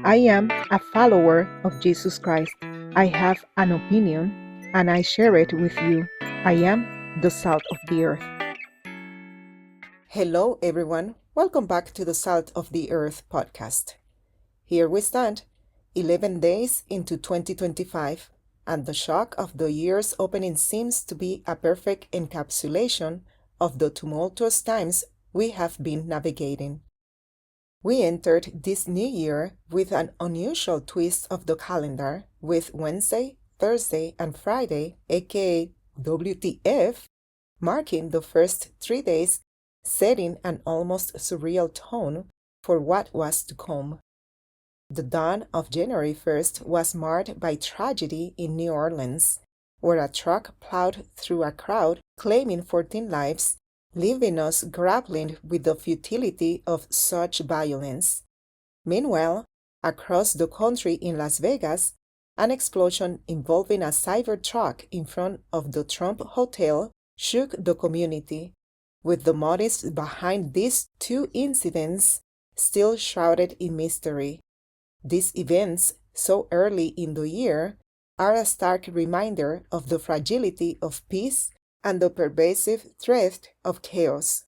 I am a follower of Jesus Christ. I have an opinion and I share it with you. I am the salt of the earth. Hello, everyone. Welcome back to the Salt of the Earth podcast. Here we stand, 11 days into 2025, and the shock of the year's opening seems to be a perfect encapsulation of the tumultuous times we have been navigating. We entered this new year with an unusual twist of the calendar, with Wednesday, Thursday, and Friday, aka WTF, marking the first 3 days, setting an almost surreal tone for what was to come. The dawn of January 1st was marked by tragedy in New Orleans, where a truck plowed through a crowd claiming 14 lives, leaving us grappling with the futility of such violence. Meanwhile, across the country in Las Vegas, an explosion involving a Cybertruck in front of the Trump Hotel shook the community, with the motives behind these two incidents still shrouded in mystery. These events, so early in the year, are a stark reminder of the fragility of peace and the pervasive threat of chaos.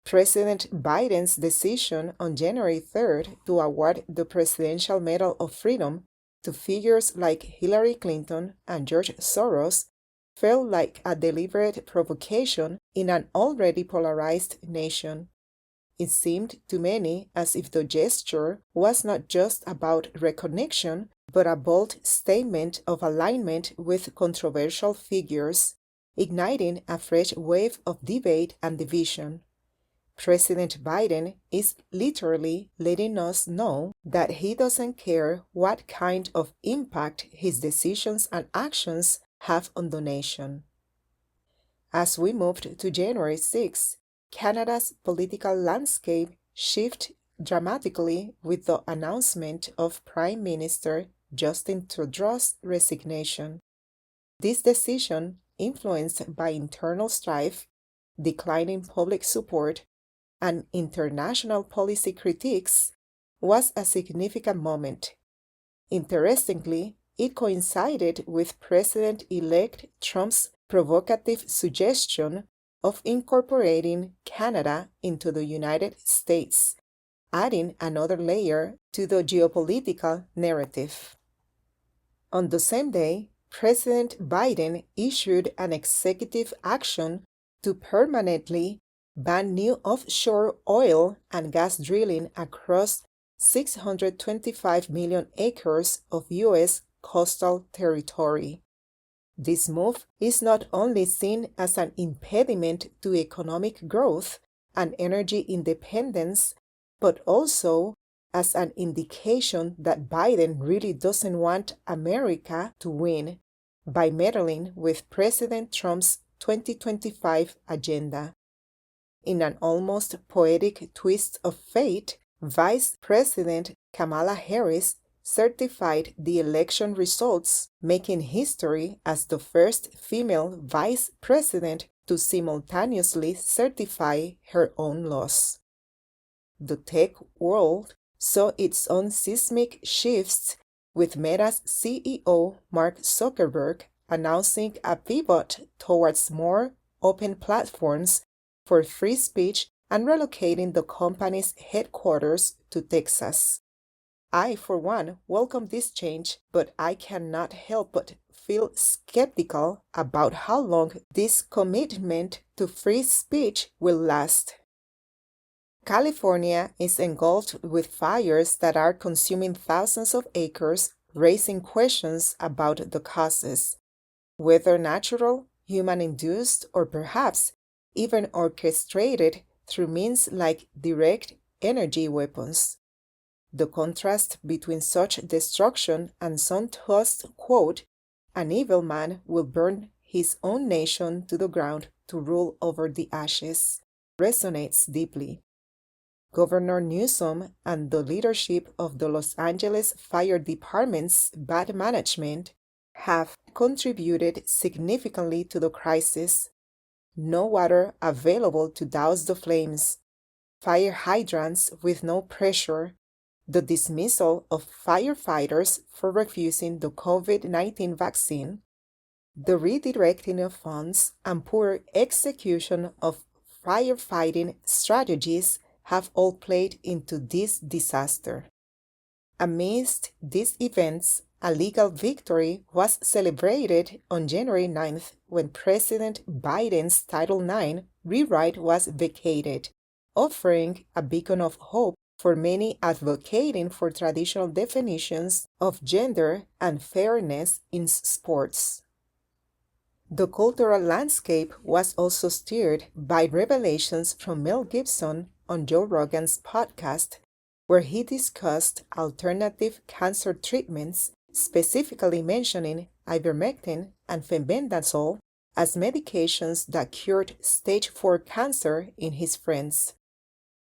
President Biden's decision on January 3rd to award the Presidential Medal of Freedom to figures like Hillary Clinton and George Soros felt like a deliberate provocation in an already polarized nation. It seemed to many as if the gesture was not just about recognition, but a bold statement of alignment with controversial figures, igniting a fresh wave of debate and division. President Biden is literally letting us know that he doesn't care what kind of impact his decisions and actions have on the nation. As we moved to January 6, Canada's political landscape shifted dramatically with the announcement of Prime Minister Justin Trudeau's resignation. This decision, influenced by internal strife, declining public support, and international policy critiques, was a significant moment. Interestingly, it coincided with President-elect Trump's provocative suggestion of incorporating Canada into the United States, adding another layer to the geopolitical narrative. On the same day, President Biden issued an executive action to permanently ban new offshore oil and gas drilling across 625 million acres of U.S. coastal territory. This move is not only seen as an impediment to economic growth and energy independence, but also as an indication that Biden really doesn't want America to win by meddling with President Trump's 2025 agenda. In an almost poetic twist of fate, Vice President Kamala Harris certified the election results, making history as the first female vice president to simultaneously certify her own loss. The tech world saw its own seismic shifts, with Meta's CEO Mark Zuckerberg announcing a pivot towards more open platforms for free speech and relocating the company's headquarters to Texas. I, for one, welcome this change, but I cannot help but feel skeptical about how long this commitment to free speech will last. California is engulfed with fires that are consuming thousands of acres, raising questions about the causes, whether natural, human-induced, or perhaps even orchestrated through means like direct energy weapons. The contrast between such destruction and some tossed quote, "An evil man will burn his own nation to the ground to rule over the ashes," resonates deeply. Governor Newsom and the leadership of the Los Angeles Fire Department's bad management have contributed significantly to the crisis. No water available to douse the flames, fire hydrants with no pressure, the dismissal of firefighters for refusing the COVID-19 vaccine, the redirecting of funds, and poor execution of firefighting strategies have all played into this disaster. Amidst these events, a legal victory was celebrated on January 9th when President Biden's Title IX rewrite was vacated, offering a beacon of hope for many advocating for traditional definitions of gender and fairness in sports. The cultural landscape was also stirred by revelations from Mel Gibson on Joe Rogan's podcast, where he discussed alternative cancer treatments, specifically mentioning ivermectin and fenbendazole as medications that cured stage 4 cancer in his friends.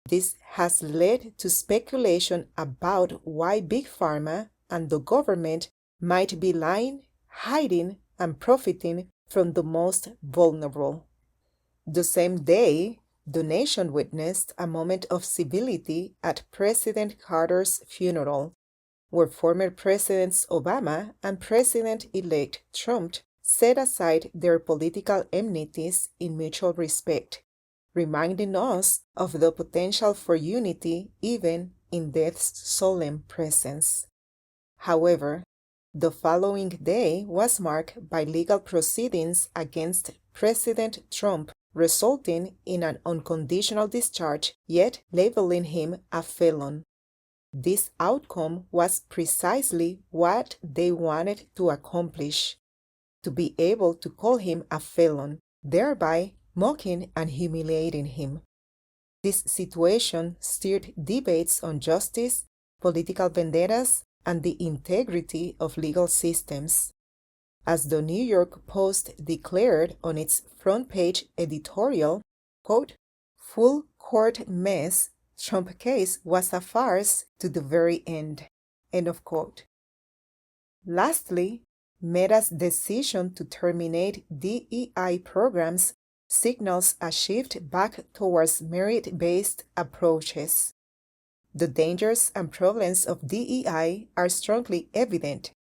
This has led to speculation about why Big Pharma and the government might be lying, hiding, and profiting from the most vulnerable. The same day, the nation witnessed a moment of civility at President Carter's funeral, where former Presidents Obama and President-elect Trump set aside their political enmities in mutual respect, reminding us of the potential for unity even in death's solemn presence. However, the following day was marked by legal proceedings against President Trump, resulting in an unconditional discharge, yet labeling him a felon. This outcome was precisely what they wanted to accomplish, to be able to call him a felon, thereby mocking and humiliating him. This situation stirred debates on justice, political vendettas, and the integrity of legal systems. As the New York Post declared on its front page editorial, quote, "Full court mess, Trump case was a farce to the very end," end of quote. Lastly, Meta's decision to terminate DEI programs signals a shift back towards merit-based approaches. The dangers and problems of DEI are strongly evident.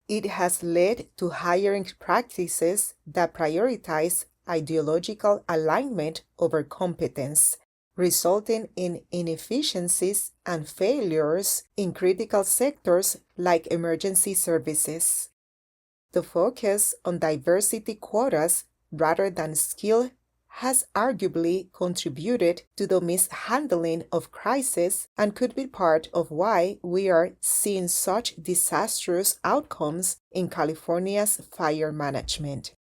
It has led to hiring practices that prioritize ideological alignment over competence, resulting in inefficiencies and failures in critical sectors like emergency services. The focus on diversity quotas rather than skill has arguably contributed to the mishandling of crisis and could be part of why we are seeing such disastrous outcomes in California's fire management.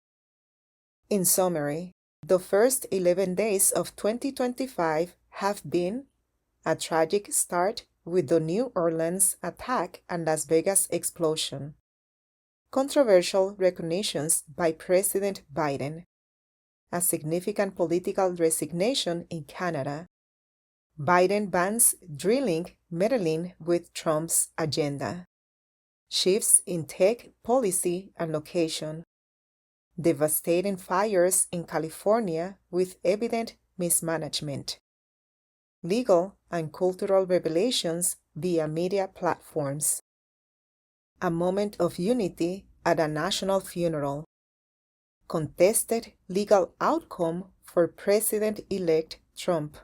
In summary, the first 11 days of 2025 have been a tragic start with the New Orleans attack and Las Vegas explosion, controversial recognitions by President Biden, a significant political resignation in Canada, Biden bans drilling meddling with Trump's agenda, shifts in tech policy and location, devastating fires in California with evident mismanagement, legal and cultural revelations via media platforms, a moment of unity at a national funeral, contested legal outcome for President-elect Trump,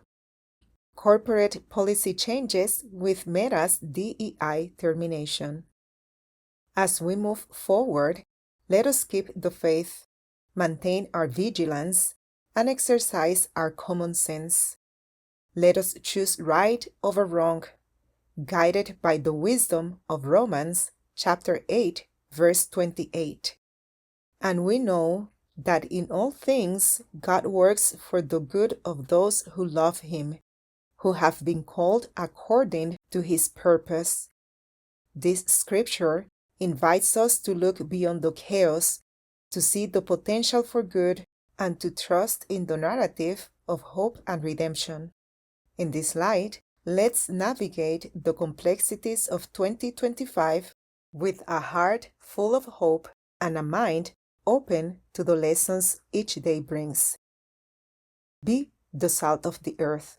corporate policy changes with Meta's DEI termination. As we move forward, let us keep the faith, maintain our vigilance, and exercise our common sense. Let us choose right over wrong, guided by the wisdom of Romans chapter 8, verse 28. And we know that in all things God works for the good of those who love Him, who have been called according to His purpose. This scripture invites us to look beyond the chaos, to see the potential for good, and to trust in the narrative of hope and redemption. In this light, let's navigate the complexities of 2025 with a heart full of hope and a mind open to the lessons each day brings. Be the salt of the earth.